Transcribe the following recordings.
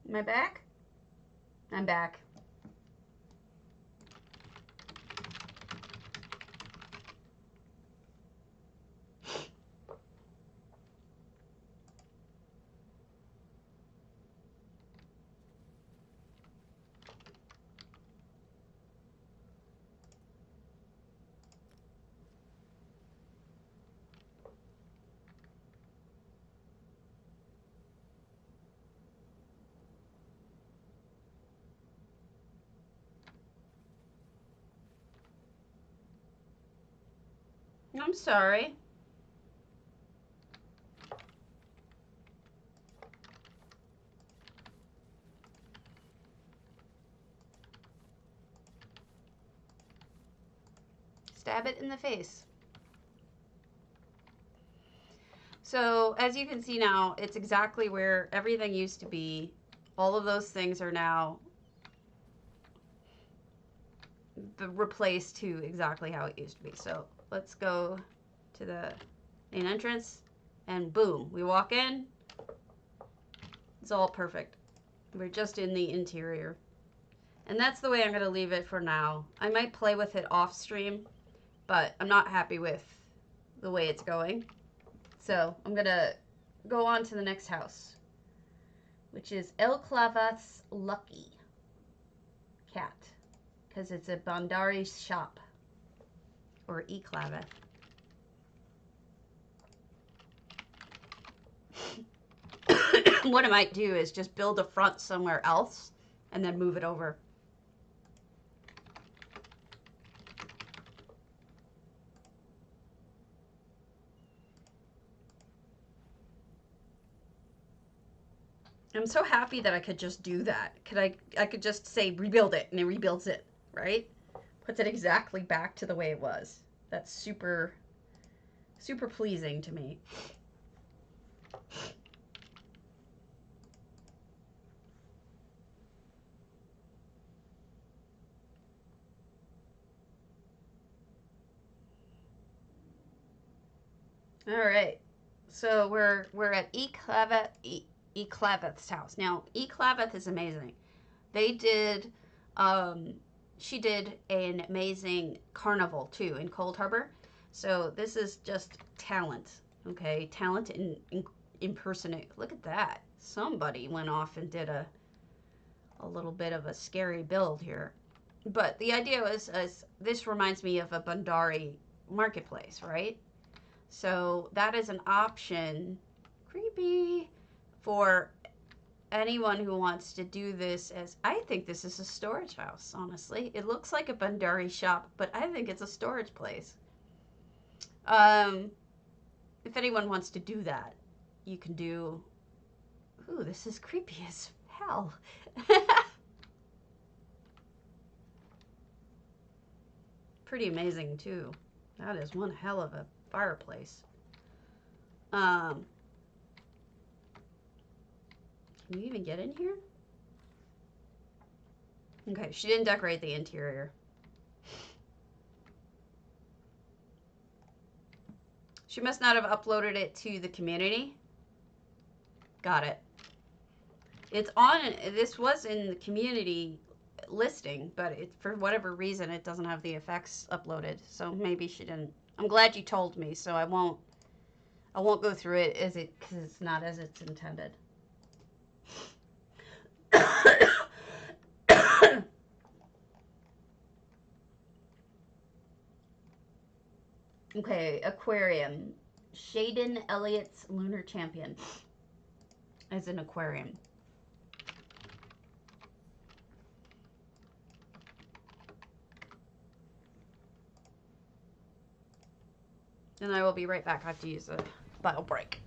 Am I back? I'm back. I'm sorry. Stab it in the face. So as you can see now, it's exactly where everything used to be. All of those things are now replaced to exactly how it used to be. So let's go to the main entrance and boom, we walk in. It's all perfect. We're just in the interior. And that's the way I'm going to leave it for now. I might play with it off stream, but I'm not happy with the way it's going. So I'm going to go on to the next house, which is El Clavath's Lucky Cat, because it's a Bandari shop, or E Clavath. What I might do is just build a front somewhere else and then move it over. I'm so happy that I could just do that. I could just say rebuild it, and it rebuilds it, right? Puts it exactly back to the way it was. That's super, super pleasing to me. All right, so we're at E Clavath's house. Now, E Clavath is amazing. They did, she did an amazing carnival too in Cold Harbor. So this is just talent, okay? Talent in impersonate. Look at that. Somebody went off and did a little bit of a scary build here. But the idea was, this reminds me of a Bandari marketplace, right? So that is an option, creepy, for anyone who wants to do this as, I think this is a storage house, honestly. It looks like a Bandari shop, but I think it's a storage place. If anyone wants to do that, you can do, ooh, this is creepy as hell. Pretty amazing too. That is one hell of a fireplace. Can you even get in here? Okay, she didn't decorate the interior. She must not have uploaded it to the community. Got it. It's on, this was in the community listing, but it, for whatever reason, it doesn't have the effects uploaded. So maybe she didn't. I'm glad you told me, so I won't go through it as it, because it's not as it's intended. Okay, aquarium. Shaden Elliott's Lunar Champion as an aquarium. And I will be right back. I have to use a bottle break.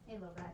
Hey, little guy.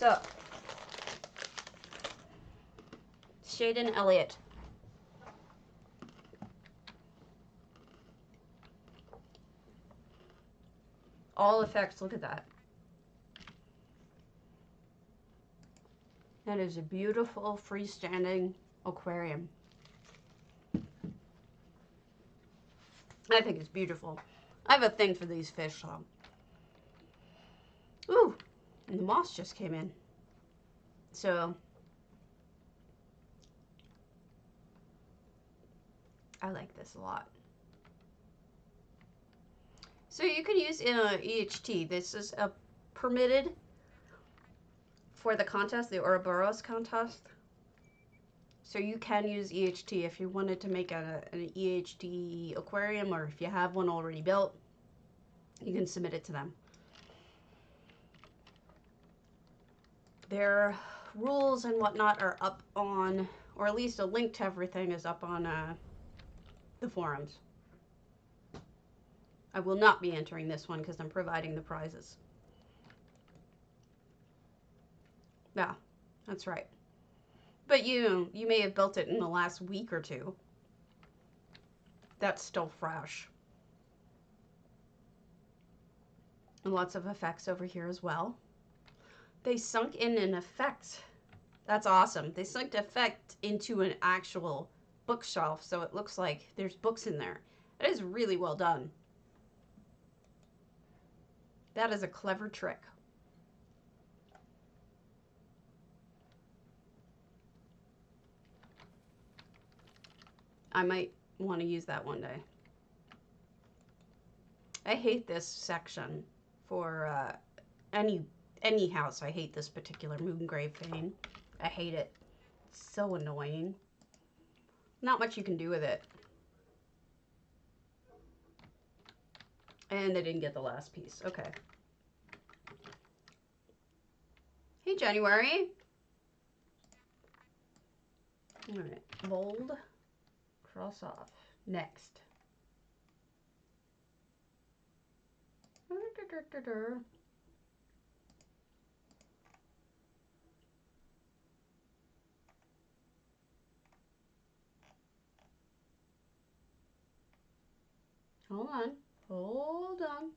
So, Shaden Elliott. All effects, look at that. That is a beautiful freestanding aquarium. I think it's beautiful. I have a thing for these fish, so. Ooh, and the moss just came in. So, I like this a lot. So you can use EHT. This is a permitted for the contest, the Ouroboros contest. So you can use EHT if you wanted to make an EHT aquarium, or if you have one already built, you can submit it to them. Their rules and whatnot are up on, or at least a link to everything is up on the forums. I will not be entering this one because I'm providing the prizes. Yeah, that's right. But you may have built it in the last week or two. That's still fresh. And lots of effects over here as well. They sunk in an effect. That's awesome. They sunk effect into an actual bookshelf, so it looks like there's books in there. That is really well done. That is a clever trick. I might want to use that one day. I hate this section for any house. I hate this particular Moongrave vein. I hate it. It's so annoying. Not much you can do with it. And they didn't get the last piece. Okay. Hey, January. All right. Bold. Cross off. Next. Hold on. Hold on.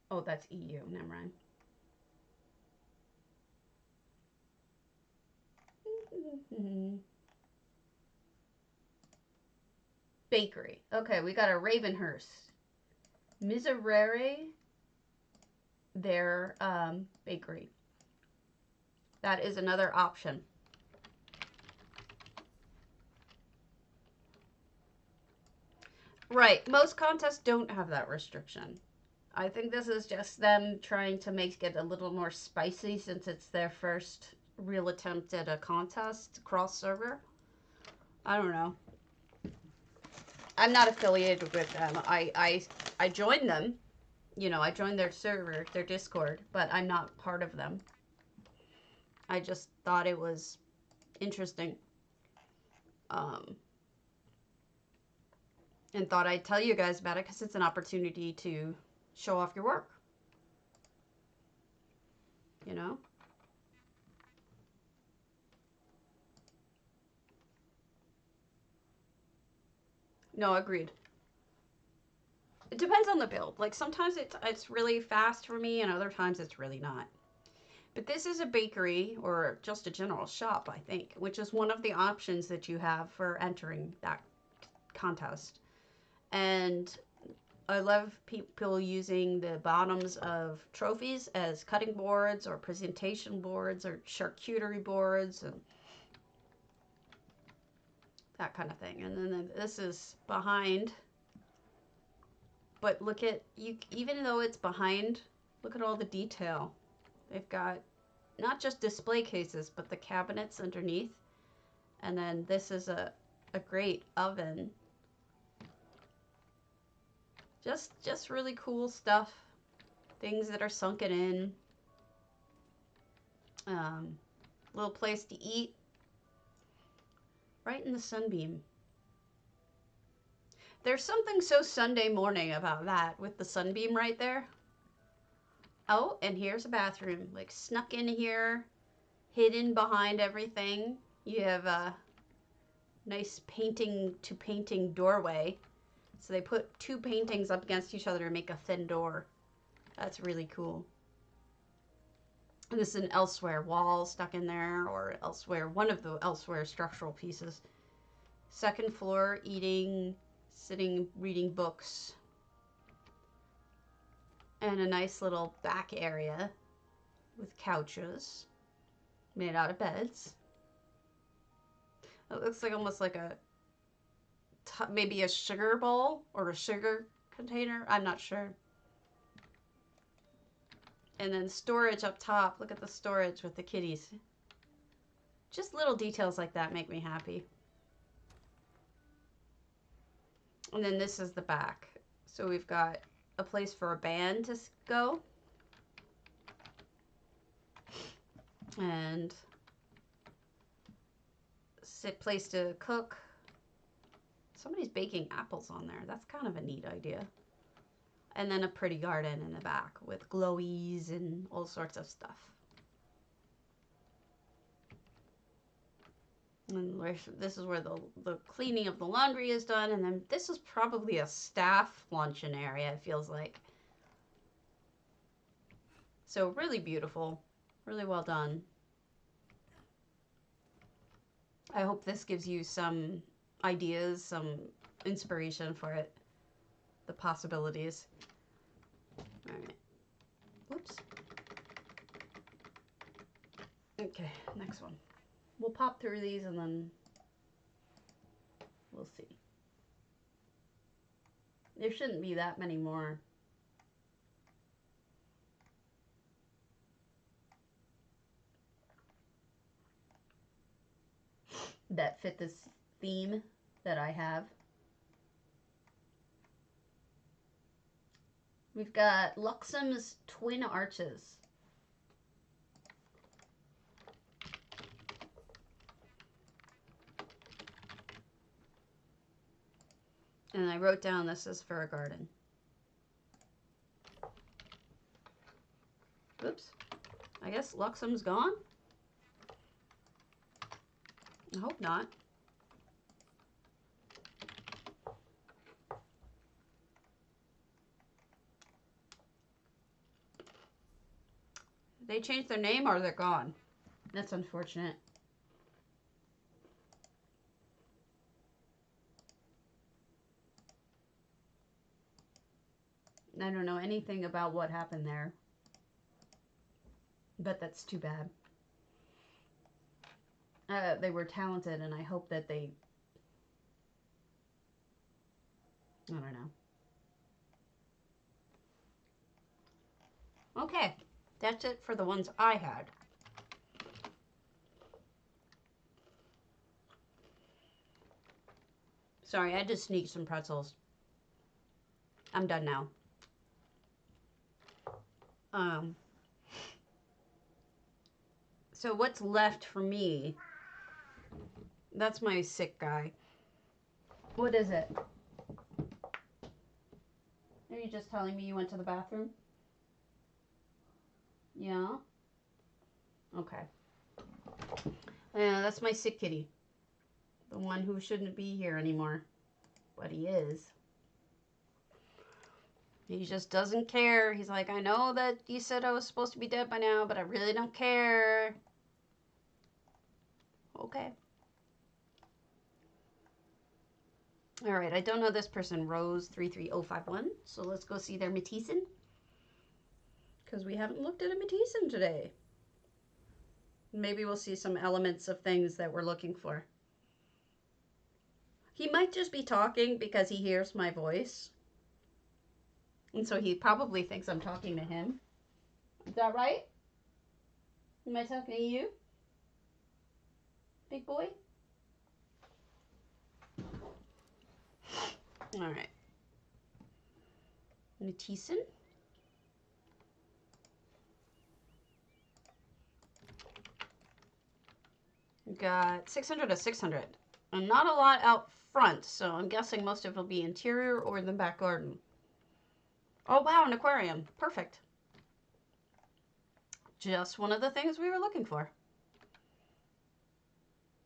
Oh, that's EU. Never mind. Bakery. Okay, we got a Ravenhurst. Miserere, their bakery. That is another option. Right. Most contests don't have that restriction. I think this is just them trying to make it a little more spicy since it's their first real attempt at a contest cross-server. I don't know. I'm not affiliated with them. I joined them. You know, I joined their server, their Discord, but I'm not part of them. I just thought it was interesting. And thought I'd tell you guys about it because it's an opportunity to show off your work. You know? No, agreed. It depends on the build. Like, sometimes it's really fast for me, and other times it's really not. But this is a bakery, or just a general shop, I think, which is one of the options that you have for entering that contest. And I love people using the bottoms of trophies as cutting boards or presentation boards or charcuterie boards and that kind of thing. And then this is behind. But look at, even though it's behind, look at all the detail. They've got not just display cases, but the cabinets underneath. And then this is a great oven. Just really cool stuff. Things that are sunken in. Little place to eat. Right in the sunbeam. There's something so Sunday morning about that with the sunbeam right there. Oh, and here's a bathroom, like snuck in here, hidden behind everything. You have a nice painting to painting doorway. So they put two paintings up against each other to make a thin door. That's really cool. And this is an elsewhere wall stuck in there, or elsewhere, one of the elsewhere structural pieces. Second floor, eating, sitting, reading books. And a nice little back area with couches made out of beds. It looks like almost like a maybe a sugar bowl or a sugar container. I'm not sure. And then storage up top. Look at the storage with the kitties. Just little details like that make me happy. And then this is the back. So we've got a place for a band to go. And place to cook. Somebody's baking apples on there. That's kind of a neat idea. And then a pretty garden in the back with glowies and all sorts of stuff. And this is where the cleaning of the laundry is done. And then this is probably a staff luncheon area, it feels like. So really beautiful. Really well done. I hope this gives you some ideas, some inspiration for it. The possibilities. All right. Whoops. Okay, next one. We'll pop through these and then we'll see. There shouldn't be that many more. That fit this theme that I have. We've got Luxem's Twin Arches. And I wrote down this is for a garden. Oops. I guess Luxem's gone? I hope not. They changed their name or they're gone. That's unfortunate. I don't know anything about what happened there. But that's too bad. They were talented and I hope that they... I don't know. Okay. That's it for the ones I had. Sorry, I just sneaked some pretzels. I'm done now. So what's left for me? That's my sick guy. What is it? Are you just telling me you went to the bathroom? Yeah? Okay. Yeah, that's my sick kitty. The one who shouldn't be here anymore. But he is. He just doesn't care. He's like, I know that you said I was supposed to be dead by now, but I really don't care. Okay. Alright, I don't know this person, Rose33051. So let's go see their Matthiessen. Because we haven't looked at a Matthiessen today. Maybe we'll see some elements of things that we're looking for. He might just be talking because he hears my voice. And so he probably thinks I'm talking to him. Is that right? Am I talking to you? Big boy? Alright. Matthiessen. We got 600 to 600. And not a lot out front, so I'm guessing most of it will be interior or in the back garden. Oh wow, an aquarium. Perfect. Just one of the things we were looking for.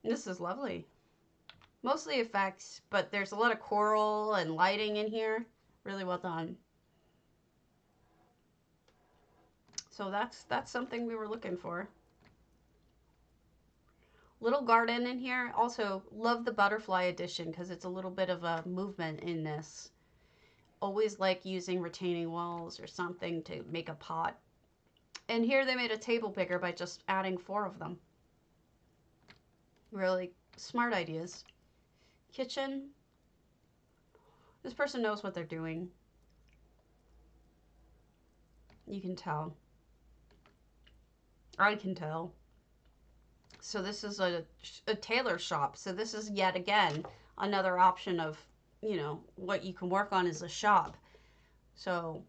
This is lovely. Mostly effects, but there's a lot of coral and lighting in here. Really well done. So that's something we were looking for. Little garden in here. Also, love the butterfly edition because it's a little bit of a movement in this. Always like using retaining walls or something to make a pot. And here they made a table bigger by just adding 4 of them. Really smart ideas. Kitchen. This person knows what they're doing. You can tell. I can tell. So this is a tailor shop. So this is yet again another option of, you know, what you can work on as a shop. So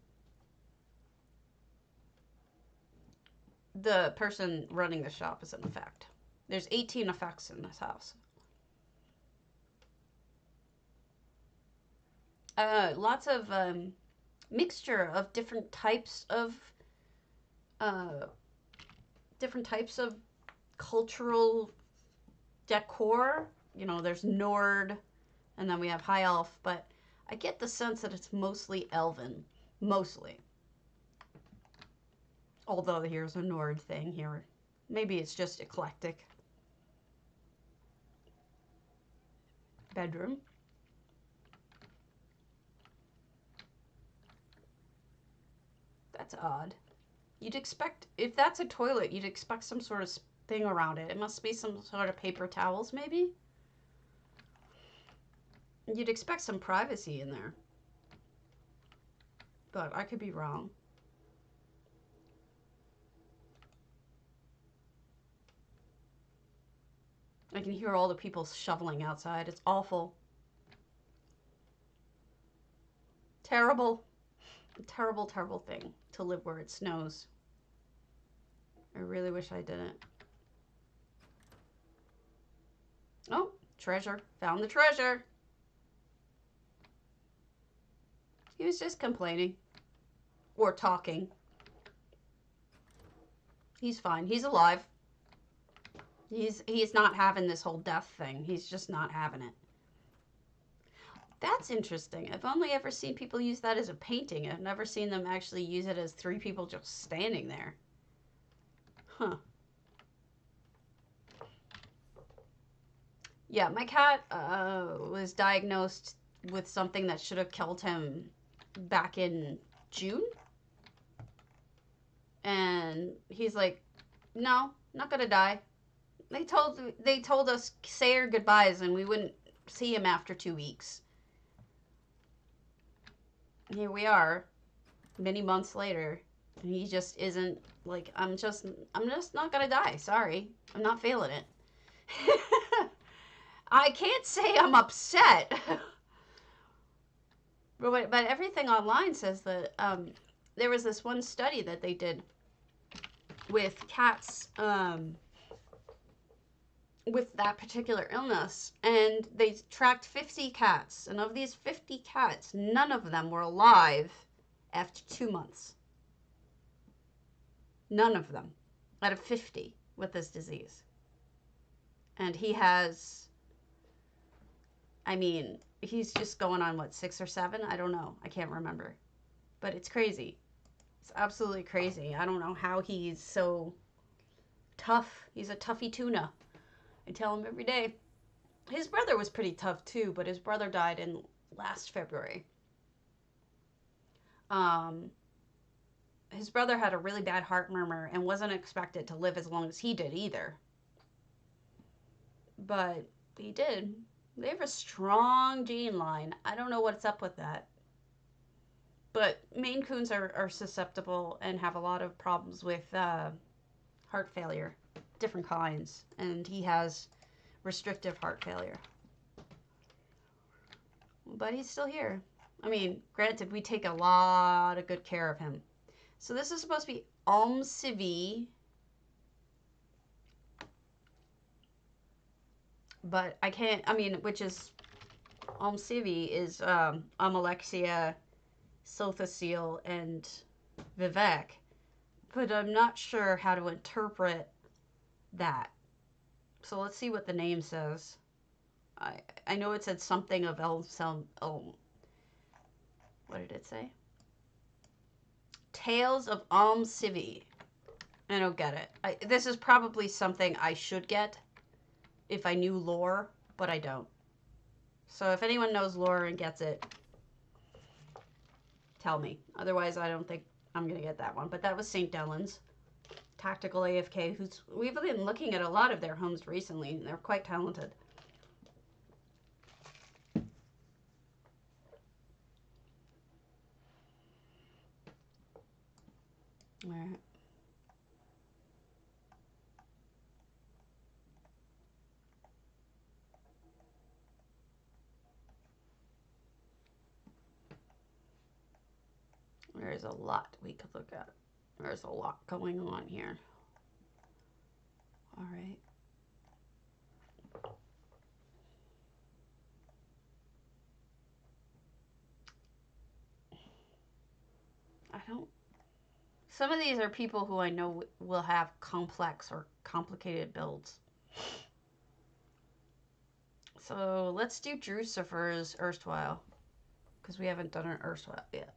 the person running the shop is an effect. There's 18 effects in this house. Lots of mixture of different types of cultural decor. You know, there's Nord, and then we have High Elf, but I get the sense that it's mostly Elven. Mostly. Although here's a Nord thing here. Maybe it's just eclectic. Bedroom. That's odd. You'd expect, if that's a toilet, you'd expect some sort of thing around it. It must be some sort of paper towels, maybe? You'd expect some privacy in there. But I could be wrong. I can hear all the people shoveling outside. It's awful. Terrible. A terrible, terrible thing to live where it snows. I really wish I didn't. Oh, treasure. Found the treasure. He was just complaining. Or talking. He's fine. He's alive. He's not having this whole death thing. He's just not having it. That's interesting. I've only ever seen people use that as a painting. I've never seen them actually use it as 3 people just standing there. Huh. Yeah, my cat was diagnosed with something that should have killed him back in June. And he's like, no, not gonna die. They told us say our goodbyes and we wouldn't see him after 2 weeks. Here we are, many months later, and he just isn't like, I'm just not gonna die. Sorry, I'm not feeling it. I can't say I'm upset, but everything online says that there was this one study that they did with cats with that particular illness, and they tracked 50 cats, and of these 50 cats, none of them were alive after 2 months. None of them out of 50 with this disease. And he has, I mean, he's just going on what, 6 or 7? I don't know. I can't remember. But it's crazy. It's absolutely crazy. I don't know how he's so tough. He's a toughy tuna. I tell him every day. His brother was pretty tough too, but his brother died in last February. His brother had a really bad heart murmur and wasn't expected to live as long as he did either. But he did. They have a strong gene line. I don't know what's up with that. But Maine Coons are susceptible and have a lot of problems with heart failure. Different kinds, and he has restrictive heart failure, but he's still here. I mean, granted, we take a lot of good care of him. So this is supposed to be almsivi, But I can't, I mean, which is, almsivi is Alexia, Silthacil, and Vivek. But I'm not sure how to interpret that. So let's see what the name says. I know it said something of what did it say? Tales of Almsivi. I don't get it. This is probably something I should get if I knew lore, but I don't. So if anyone knows lore and gets it, tell me. Otherwise, I don't think I'm going to get that one. But that was St. Delyn's. Tactical AFK, we've been looking at a lot of their homes recently, and they're quite talented. All right. There's a lot we could look at. There's a lot going on here. All right. Some of these are people who I know will have complex or complicated builds. So let's do Drucifer's erstwhile, because we haven't done an erstwhile yet.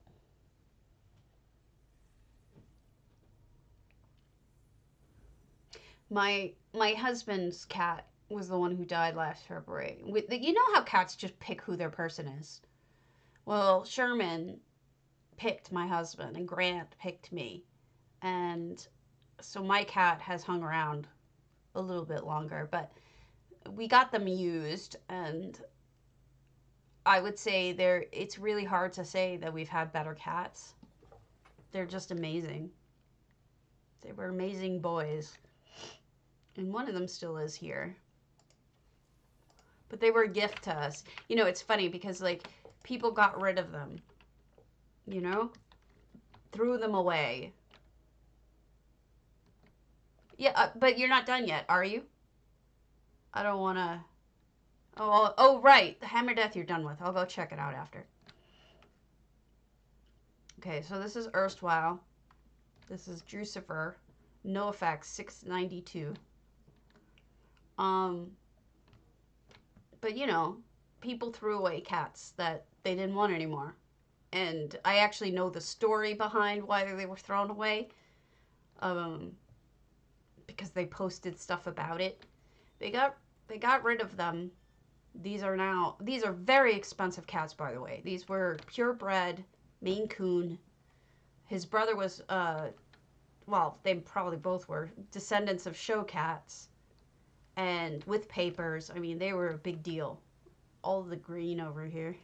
My husband's cat was the one who died last February. You know how cats just pick who their person is? Well, Sherman picked my husband and Grant picked me. And so my cat has hung around a little bit longer, but we got them used, and I would say it's really hard to say that we've had better cats. They're just amazing. They were amazing boys. And one of them still is here. But they were a gift to us. You know, it's funny because, like, people got rid of them. You know? Threw them away. Yeah, but you're not done yet, are you? I don't want to... Oh, right. The Hammer Death you're done with. I'll go check it out after. Okay, so this is erstwhile. This is Drucifer. No effects, 692. But you know, people threw away cats that they didn't want anymore. And I actually know the story behind why they were thrown away. Because they posted stuff about it. They got rid of them. These are very expensive cats, by the way. These were purebred Maine Coon. His brother was, well, they probably both were descendants of show cats. And with papers, I mean, they were a big deal. All the green over here.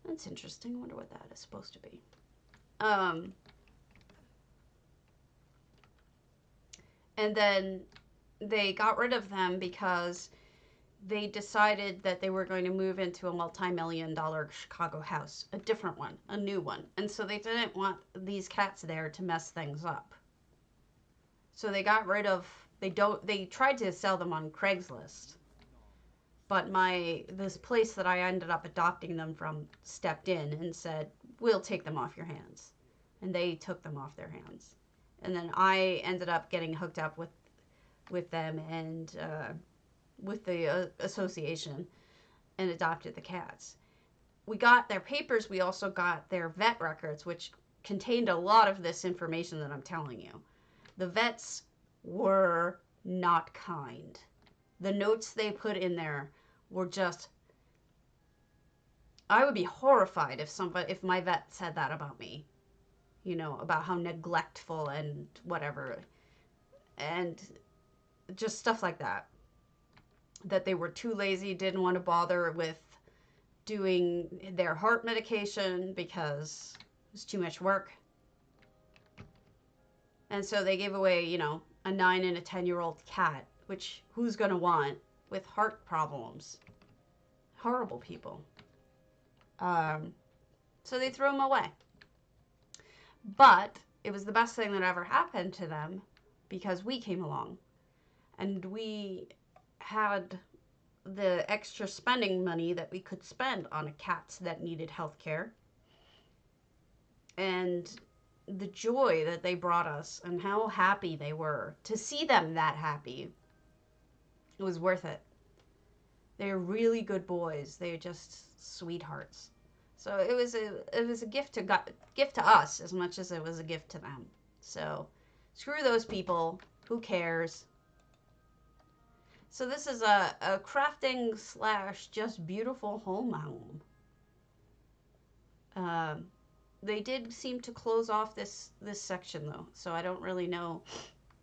That's interesting. I wonder what that is supposed to be. And then they got rid of them because they decided that they were going to move into a multi-million-dollar Chicago house, a different one, a new one. And so they didn't want these cats there to mess things up. So they got rid of, they tried to sell them on Craigslist. But this place that I ended up adopting them from stepped in and said, we'll take them off your hands. And they took them off their hands. And then I ended up getting hooked up with them and with the association and adopted the cats. We got their papers. We also got their vet records, which contained a lot of this information that I'm telling you. The vets were not kind. The notes they put in there were just... I would be horrified if my vet said that about me. You know, about how neglectful and whatever. And just stuff like that. That they were too lazy, didn't want to bother with doing their heart medication because it was too much work. And so they gave away, you know, a 9 and a 10-year-old cat, which who's going to want with heart problems? Horrible people. So they threw them away. But it was the best thing that ever happened to them because we came along. And we had the extra spending money that we could spend on cats that needed health care. And the joy that they brought us and how happy they were. To see them that happy, it was worth it. They're really good boys. They're just sweethearts. So it was a gift to us as much as it was a gift to them. So screw those people. Who cares? So this is a crafting / just beautiful home. They did seem to close off this section though, so I don't really know.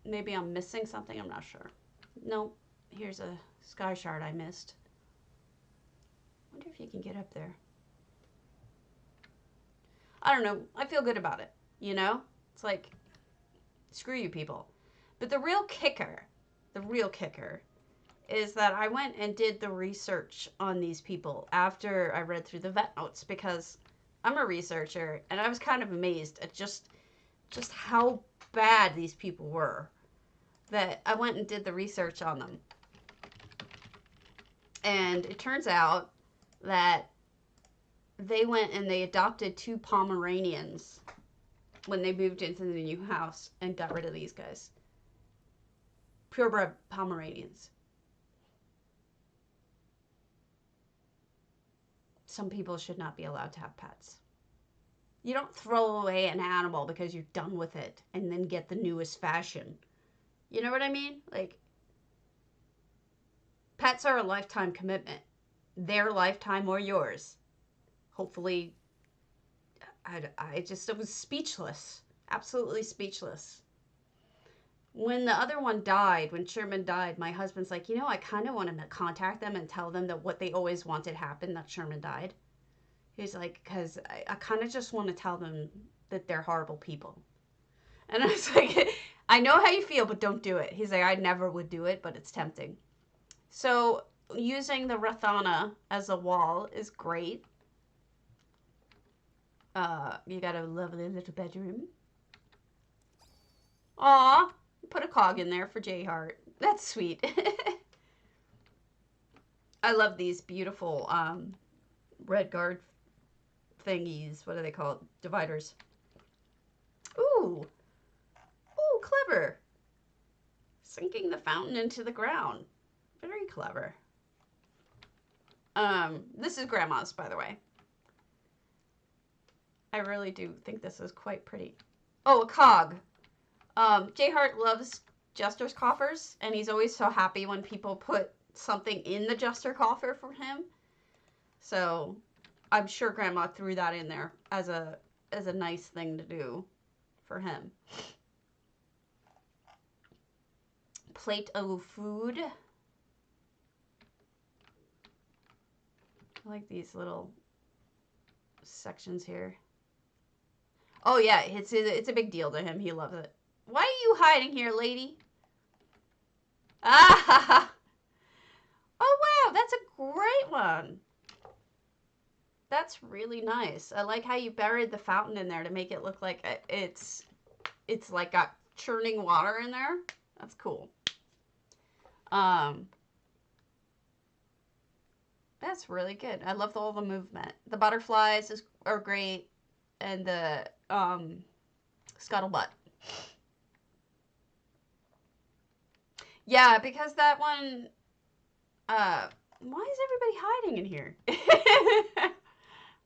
Maybe I'm missing something. I'm not sure. Nope. Here's a sky shard I missed. Wonder if you can get up there. I don't know. I feel good about it. You know? It's like, screw you people. But the real kicker is that I went and did the research on these people after I read through the vet notes, because I'm a researcher and I was kind of amazed at just how bad these people were, that I went and did the research on them. And it turns out that they went and they adopted 2 Pomeranians when they moved into the new house and got rid of these guys. Purebred Pomeranians. Some people should not be allowed to have pets. You don't throw away an animal because you're done with it and then get the newest fashion. You know what I mean? Like, pets are a lifetime commitment. Their lifetime or yours. Hopefully, I was speechless. Absolutely speechless. When the other one died, when Sherman died, my husband's like, you know, I kind of want to contact them and tell them that what they always wanted happened, that Sherman died. He's like, because I kind of just want to tell them that they're horrible people. And I was like, I know how you feel, but don't do it. He's like, I never would do it, but it's tempting. So using the Rathana as a wall is great. You got a lovely little bedroom. Aw, put a cog in there for J-Heart. That's sweet. I love these beautiful red guard thingies. What are they called? Dividers. Ooh. Ooh, clever. Sinking the fountain into the ground. Very clever. This is Grandma's, by the way. I really do think this is quite pretty. Oh, a cog. J-Heart loves Jester's coffers, and he's always so happy when people put something in the Jester coffer for him. So I'm sure Grandma threw that in there as a nice thing to do for him. Plate of food. I like these little sections here. Oh yeah, it's a big deal to him. He loves it. Why are you hiding here, lady? Ah! Oh wow, that's a great one. That's really nice. I like how you buried the fountain in there to make it look like it's like got churning water in there. That's cool. That's really good. I love all the movement. The butterflies are great, and the scuttlebutt. Yeah, because that one. Why is everybody hiding in here?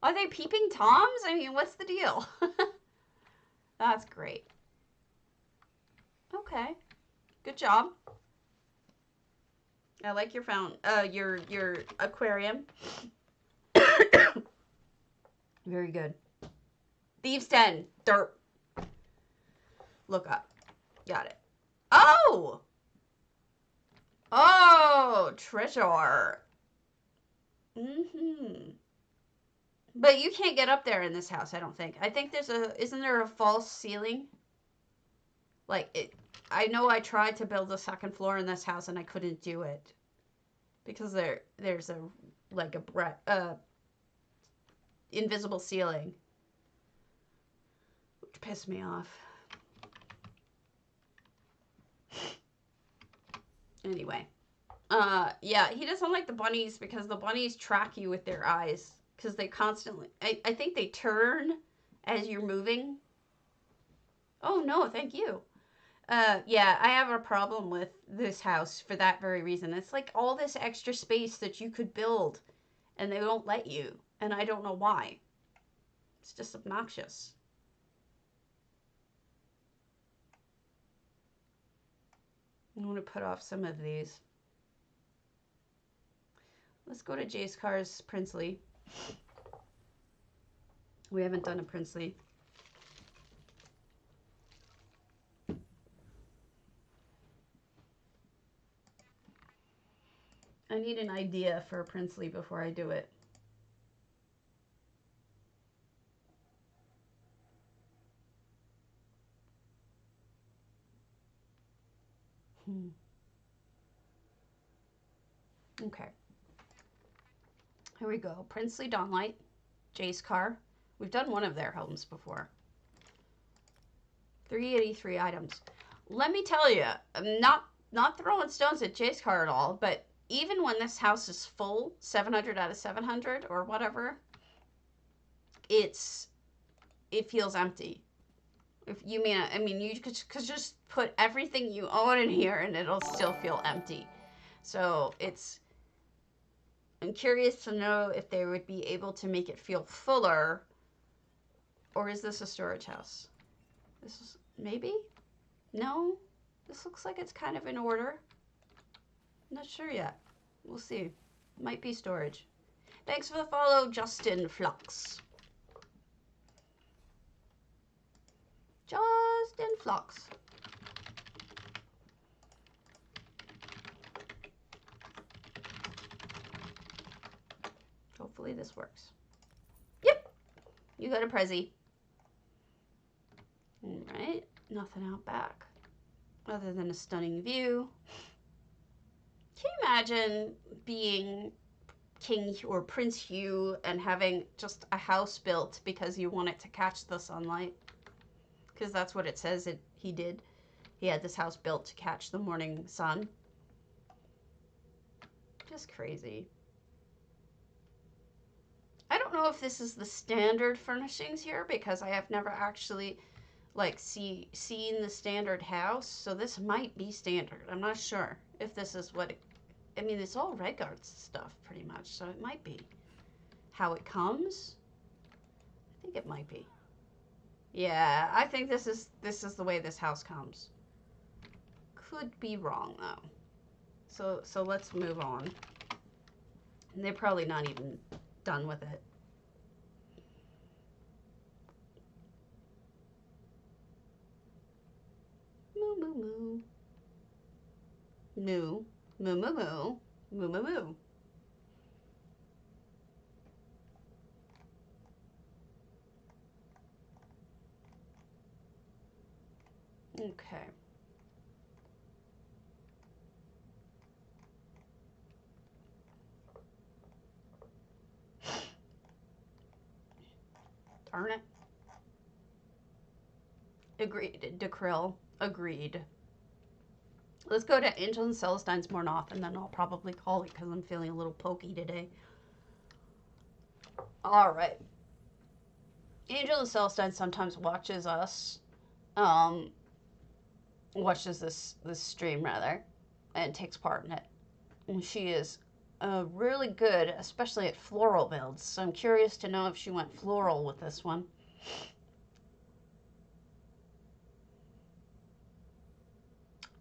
Are they peeping Toms? I mean, what's the deal? That's great. Okay, good job. I like your fountain. Your aquarium. Very good. Thieves' Den. Dirt. Look up. Got it. Oh! Oh, treasure. Mm-hmm. But you can't get up there in this house, I don't think. I think isn't there a false ceiling? Like, I know I tried to build a second floor in this house and I couldn't do it. Because there's a invisible ceiling. Which pissed me off. Anyway. Yeah, he doesn't like the bunnies because the bunnies track you with their eyes. Because they constantly, I think they turn as you're moving. Oh, no, thank you. Yeah, I have a problem with this house for that very reason. It's like all this extra space that you could build, and they don't let you. And I don't know why. It's just obnoxious. I'm going to put off some of these. Let's go to Jace Carr's Princely. We haven't done a Princely. I need an idea for a Princely before I do it. Okay. Here we go. Princely Dawnlight, Jace Carr. We've done one of their homes before. 383 items. Let me tell you, I'm not throwing stones at Jace Carr at all, but even when this house is full, 700 out of 700 or whatever, it feels empty. If you mean, I mean, you could just put everything you own in here and it'll still feel empty. So I'm curious to know if they would be able to make it feel fuller, or is this a storage house? This is, maybe? No? This looks like it's kind of in order. I'm not sure yet. We'll see. Might be storage. Thanks for the follow, Justin Flux. Justin Flux. Hopefully this works. Yep. You got a Prezi. Alright. Nothing out back. Other than a stunning view. Can you imagine being King or Prince Hugh and having just a house built because you want it to catch the sunlight? Because that's what it says he did. He had this house built to catch the morning sun. Just crazy. I don't know if this is the standard furnishings here because I have never actually seen the standard house. So this might be standard. I'm not sure if this is what it, I mean, it's all Redguard stuff pretty much. So it might be how it comes. I think it might be. Yeah, I think this is the way this house comes. Could be wrong though. So let's move on. And they're probably not even done with it. Moo moo moo. Moo moo moo moo moo moo moo. Okay. Darn it. Agreed. Dekrill. Agreed. Let's go to Angel and Celestine's Mournoth, and then I'll probably call it because I'm feeling a little pokey today. All right. Angel and Celestine sometimes watches us, watches this stream rather, and takes part in it. And she is really good, especially at floral builds. So I'm curious to know if she went floral with this one.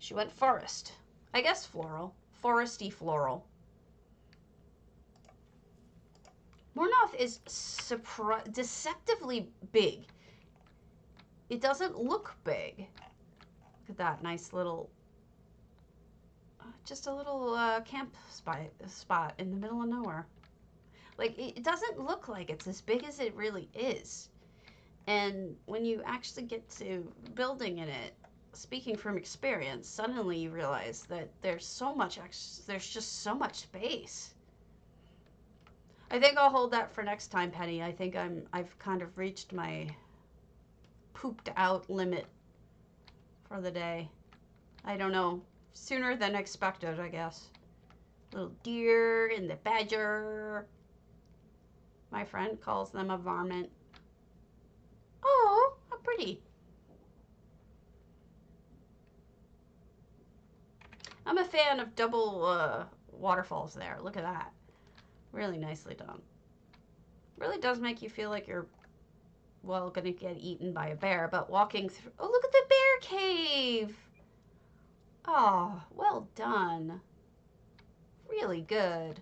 She went forest. I guess floral. Foresty floral. Mournoth is deceptively big. It doesn't look big. Look at that nice little, just a little camp spot in the middle of nowhere. Like, it doesn't look like it's as big as it really is. And when you actually get to building in it, speaking from experience, suddenly you realize that there's just so much space. I think I'll hold that for next time, Penny. I think I've kind of reached my pooped out limit for the day. I don't know. Sooner than expected, I guess. Little deer and the badger. My friend calls them a varmint. Oh, how pretty. I'm a fan of double waterfalls there. Look at that. Really nicely done. Really does make you feel like you're, well, gonna get eaten by a bear, but walking through. Oh, look at the bear cave. Oh, well done. Really good.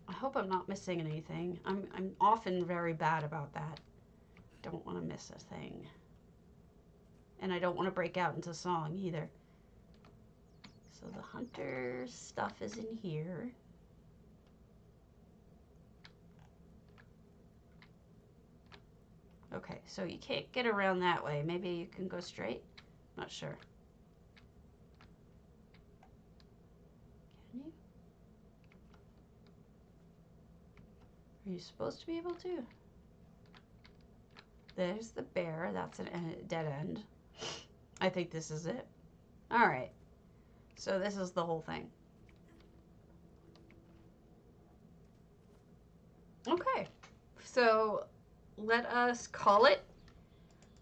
I hope I'm not missing anything. I'm often very bad about that. Don't want to miss a thing. And I don't want to break out into song either. So the hunter stuff is in here. Okay, so you can't get around that way. Maybe you can go straight? Not sure. Can you? Are you supposed to be able to? There's the bear. That's a dead end. I think this is it. All right. So this is the whole thing. Okay. So let us call it.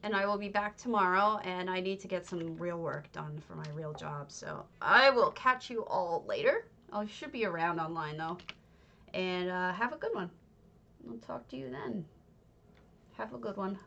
And I will be back tomorrow. And I need to get some real work done for my real job. So I will catch you all later. I should be around online though. And have a good one. I'll talk to you then. Have a good one.